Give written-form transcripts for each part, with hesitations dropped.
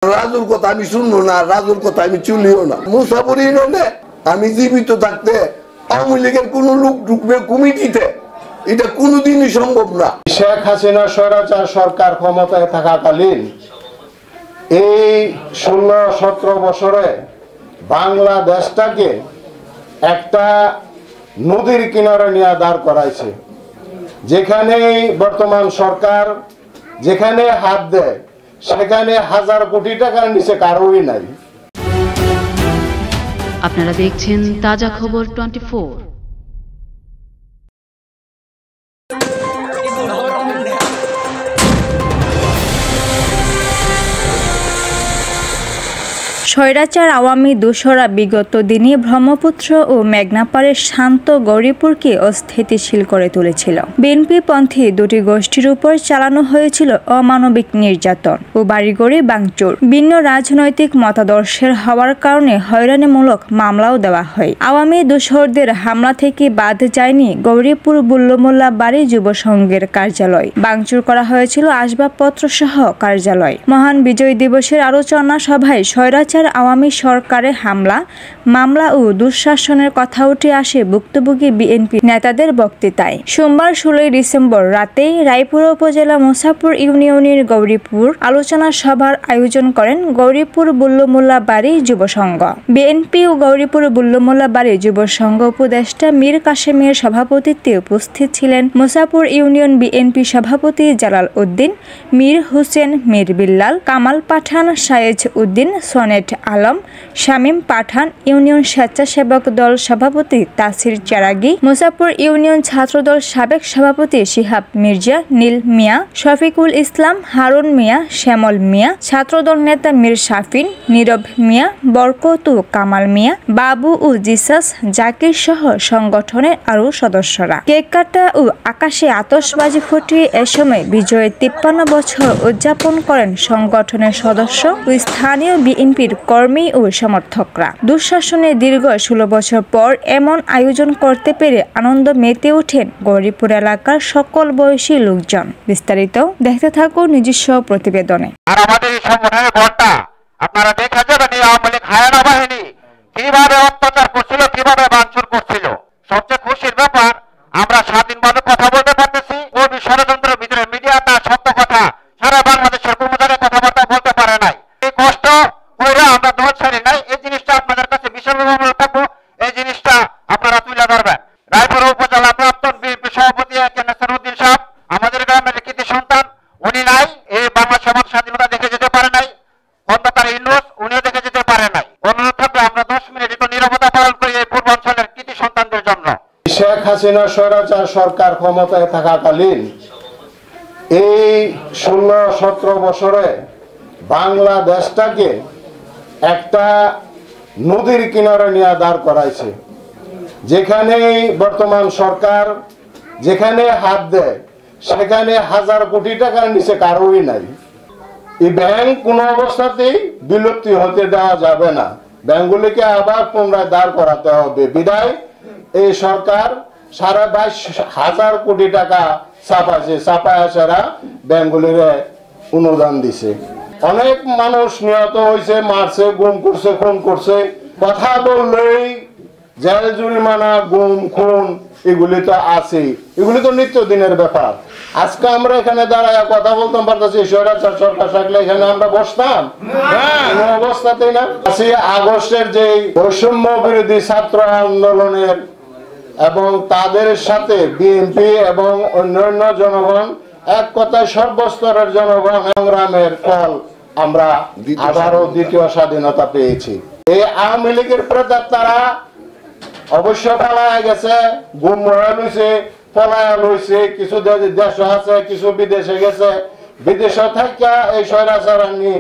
রাজুর কথা আমি শুনবো না, রাজুর কথা আমি চুলিও না। মুসাপুর ইউনিয়নে আমি জীবিত থাকতে আওয়ামী লীগের কোন লোক ঢুকবে কমিটিতে, এটা কোনোদিনই সম্ভব না। শেখ হাসিনা স্বৈরাচার সরকার ক্ষমতায় থাকাকালীন এই 16-17 বছরে বাংলাদেশটাকে একটা নদীর কিনারে নিয়ে দাঁড় করাইছে, যেখানে বর্তমান সরকার যেখানে হাত দেয় সেখানে হাজার কোটি টাকার নিচে কারোই নাই। আপনারা দেখছেন তাজা খবর 24। স্বৈরাচার আওয়ামী দোসররা বিগত দিনে ব্রহ্মপুত্র ও মেঘনাপাড়ের শান্ত গৌরীপুরকে অস্থিতিশীল করে তুলেছিল। বিএনপিপন্থী দুটি গোষ্ঠীর উপর চালানো হয়েছিল অমানবিক নির্যাতন ও বাড়িঘরে ভাঙচুর। ভিন্ন রাজনৈতিক মতাদর্শের হওয়ার কারণে হয়রানিমূলক মামলাও দেওয়া হয়। আওয়ামী দোসরদের হামলা থেকে বাদ যায়নি গৌরীপুর বুল্লমোল্লা বাড়ি যুব সংঘের কার্যালয়। ভাঙচুর করা হয়েছিল আসবাবপত্র সহ কার্যালয়। মহান বিজয় দিবসের আলোচনা সভায় স্বৈরাচার আওয়ামী সরকারের হামলা, মামলা ও দুঃশাসনের কথা উঠে আসে ভুক্তভোগী বিএনপি নেতাদের বক্তৃতায়। সোমবার 16 ডিসেম্বর রাতে রায়পুরা উপজেলা মুসাপুর ইউনিয়নের গৌরীপুর আলোচনা সভার আয়োজন করেন গৌরীপুর বুল্লমোল্লা বাড়ি যুব সংঘ। বিএনপি ও গৌরীপুর বুল্লমোল্লা বাড়ি যুব সংঘ উপদেষ্টা মীর কাসেমের সভাপতিত্বে উপস্থিত ছিলেন মুসাপুর ইউনিয়ন বিএনপি সভাপতি জালাল উদ্দিন, মীর হোসেন, মীর বিল্লাল, কামাল পাঠান, সায়েজ উদ্দিন, সনেট আলম, শামীম পাঠান, ইউনিয়ন স্বেচ্ছাসেবক দল সভাপতি তাসির চেরাগী, মুসাপুর ইউনিয়ন ছাত্রদল সাবেক সভাপতি শিহাব মির্জা, নীল মিয়া, শফিকুল ইসলাম, হারুন মিয়া, শ্যামল মিয়া, ছাত্রদল নেতা মীর শাফিন, নীরব মিয়া, বরকত ও কামাল মিয়া, বাবু ও জিসাস, জাকির সহ সংগঠনের আরও সদস্যরা কেক কাটা ও আকাশে আতশবাজি ফুটিয়ে এ সময় বিজয়ের 53 বছর উদযাপন করেন সংগঠনের সদস্য ও স্থানীয় বিএনপির কর্মী ও সমর্থকরা। দুঃশাসনের দীর্ঘ 16 বছর পর এমন আয়োজন করতে পেরে আনন্দ মেতে ওঠেন গৌরীপুর এলাকার সকল বয়সী লোকজন। বিস্তারিত দেখতে থাকুন নিজস্ব প্রতিবেদনে। আর আমাদের এই সংগঠনের ভোটটা আপনারা দেখে যাবেন, এই আওয়ামী লীগ হায়ানা বাহিনী কিভাবে অত্যাচার করছিল, কিভাবে ভাঙচুর করছিল। সবচেয়ে খুশির ব্যাপার, আমরা স্বাধীনভাবে কথা বলতে পারতেছি। কোন ষড়যন্ত্রের ভিতরে মিডিয়া তার সত্য কথা সারা বাংলাদেশের কোনো জায়গায় কথাবার্তা বলতে পারে নাই। এই কষ্ট করে আমরা দল ছাড়ি নাই। এই জিনিসটা আপনাদের কাছে বিশালভাবে থাকবো, এই জিনিসটা আপনারা তুলে ধরবেন। রায়পুরা উপজেলা প্রাক্তন বিএনপি সভাপতি নাসিরউদ্দিন সাহেব আমাদের গ্রামের কৃতি সন্তান, উনি নাই, এই বাংলা সমাজ স্বাধীনতা দেখে যেতে পারে নাই। খন্দকার ইউনূস উনিও দেখে যেতে পারে নাই। অনুরোধ থাকবে আমরা 10 মিনিট একটু নীরবতা পালন করি এই পূর্বাঞ্চলের কৃতি সন্তানদের জন্য। শেখ হাসিনা স্বৈরাচার সরকার ক্ষমতায় থাকাকালীন এই 16-17 বছরে বাংলাদেশটাকে একটা নদীর কিনারে নিয়ে দাঁড় করাইছে, যেখানে বর্তমান সরকার যেখানে হাত দেয় সেখানে হাজার কোটি টাকার নিচে কারোই নাই। এই ব্যাংক কোনো অবস্থাতেই বিলুপ্তি হতে দেওয়া যাবে না, ব্যাংকগুলিকে আবার পুনরায় দাঁড় করাতে হবে। বিদায় এই সরকার 22,500 কোটি টাকা ছাপাইছে, ছাপায় সারা ব্যাংকগুলির অনুদান দিছে। অনেক মানুষ নিহত হয়েছে, মারছে, গুম করছে, খুন করছে। কথা বললেই জেল জরিমানা, গুম, খুন এগুলি তো আছেই, এগুলি তো নিত্যদিনের ব্যাপার। আজকে আমরা এখানে দাঁড়ায় কথা বলতাম পারতেছি, স্বৈরাচার সরকার থাকলে এখানে আমরা বসতাম? কোনো অবস্থাতেই না। 5 আগস্টের যে বৈষম্য বিরোধী ছাত্র আন্দোলনের এবং তাদের সাথে বিএনপি এবং অন্যান্য জনগণ, এক কথায় সর্বস্তরের জনগণ সংগ্রামের ফল আমরা আবারও দ্বিতীয় স্বাধীনতা পেয়েছি। এই আওয়ামী লীগের প্রেতাত্মারা অবশ্য পলায় গেছে, গুম হয়ে লইছে, পলায় লইছে, কিছু দেশে আছে, কিছু বিদেশে গেছে। বিদেশে থাকিয়া এই স্বৈরাচারী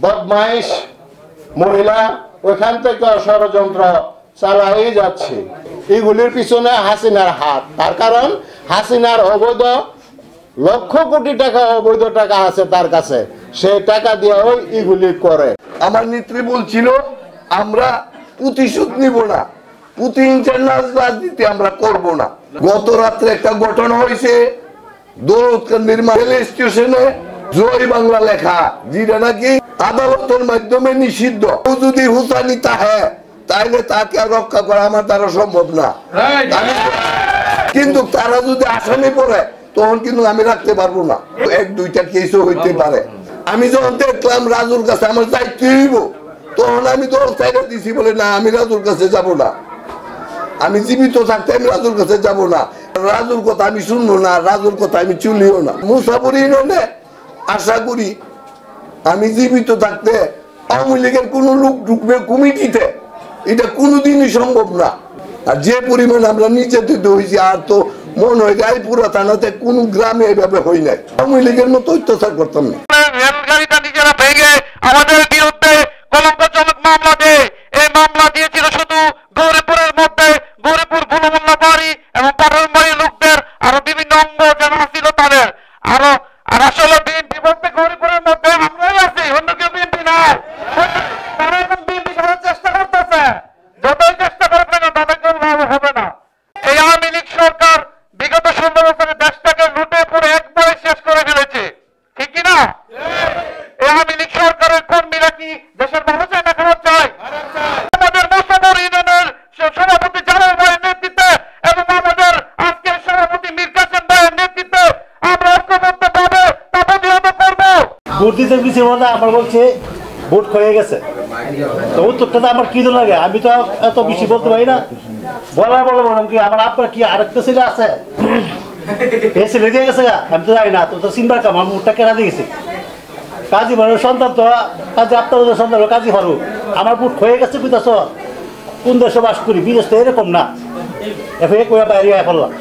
বদমাইশ মহিলা ওইখান থেকে ষড়যন্ত্র চালাই যাচ্ছে। এগুলির পিছনে হাসিনার হাত। তার কারণ হাসিনার অবৈধ লক্ষ কোটি টাকা অবৈধ টাকা আছে তার কাছে, সেই টাকা দিয়ে ওই এগুলি করে। আমার নেত্রী বলছিল আমরা প্রতিশোধ নিব না, পুতিনদের রাজনীতি আমরা করব না। গত রাত্রে একটা ঘটনা হয়েছে দৌলতকান্দির রেল স্টেশনে জয় বাংলা লেখা, যেটা নাকি আদালতের মাধ্যমে নিষিদ্ধ। যদি হুসানি তাহে তাইলে তাকে রক্ষা করা আমার দ্বারা সম্ভব না। কিন্তু তারা যদি আসামি পড়ে তখন কিন্তু আমি রাখতে পারবো না। এক দুইটা কেসও হইতে পারে। আমি যখন দেখলাম রাজুর কাছে আমার দায়িত্ব হইব, তখন আমি তো চাইলে দিছি বলে না, আমি রাজুর কাছে যাব না। আমি জীবিত থাকতে আমি রাজুর কাছে যাব না। রাজুর কথা আমি শুনবো না, রাজুর কথা আমি চুলিও না। মুসাপুর ইউনিয়নে আশা করি আমি জীবিত থাকতে আওয়ামী লীগের কোন লোক ঢুকবে কমিটিতে, এটা কোনোদিনই সম্ভব না। আর যে পরিমাণ আমরা নির্যাতিত হয়েছি, আর তো মনে হয় রায়পুরা থানাতে কোন গ্রামে এভাবে হয় নাই। আওয়ামী লীগের মতো অত্যাচার করতাম না। রেলগাড়িটা নিজেরা ভেঙে আমাদের বিরুদ্ধে কলঙ্কজনক মামলা দিয়ে, এই মামলা দিয়েছিল শুধু গৌরীপুরের মধ্যে, গৌরীপুর গুলমুল্লা বাড়ি এবং পাঠান বাড়ির লোকদের আরো বিভিন্ন অঙ্গ জানা ছিল তাদের। আর আসলে বিএনপি বলতে গৌরীপুরের মধ্যে আমরাই আছি, অন্য কেউ বিএনপি নাই। তারা এখন বিএনপি করার চেষ্টা করতেছে, যতই চেষ্টা করবে না তাদের কোনো লাভ হবে না। এই আওয়ামী লীগ সরকার বিগত 16 বছরে দেশটাকে লুটে পুরো একবারে শেষ করে ফেলেছে, ঠিক কিনা? এই আওয়ামী লীগ সরকারের কর্মীরা কি দেশের ভালো চায় না খারাপ চায়? আমাদের মুসাপুর ইউনিয়নের সভাপতি জালাল ভাইয়ের নেতৃত্বে এবং আমাদের আজকের সভাপতি মীর কাসেম ভাইয়ের নেতৃত্বে আমরা ঐক্যবদ্ধভাবে তা প্রতিহত করবো। ভোট দিতে গেছি বলে আমার বলছে ভোট হয়ে গেছে, তো উত্তরটা তো আমার কি লাগে, আমি তো এত বেশি বলতে পারি না। বললাম কি আমার আপনার কি আরেকটা ছেলে আছে, এই ছেলে দিয়ে গেছে, আমি তো জানি না। তো চিনবার কাম আমার মুখটা কেনা দিয়ে গেছে। কাজী ভাড়ুর সন্তান তো কাজী আপনার সন্তান কাজী ভাড়ু, আমার ভোট হয়ে গেছে বুঝতেছ। কোন দেশে বাস করি, বিদেশ তো এরকম না। এফে বাইরে ফেললাম।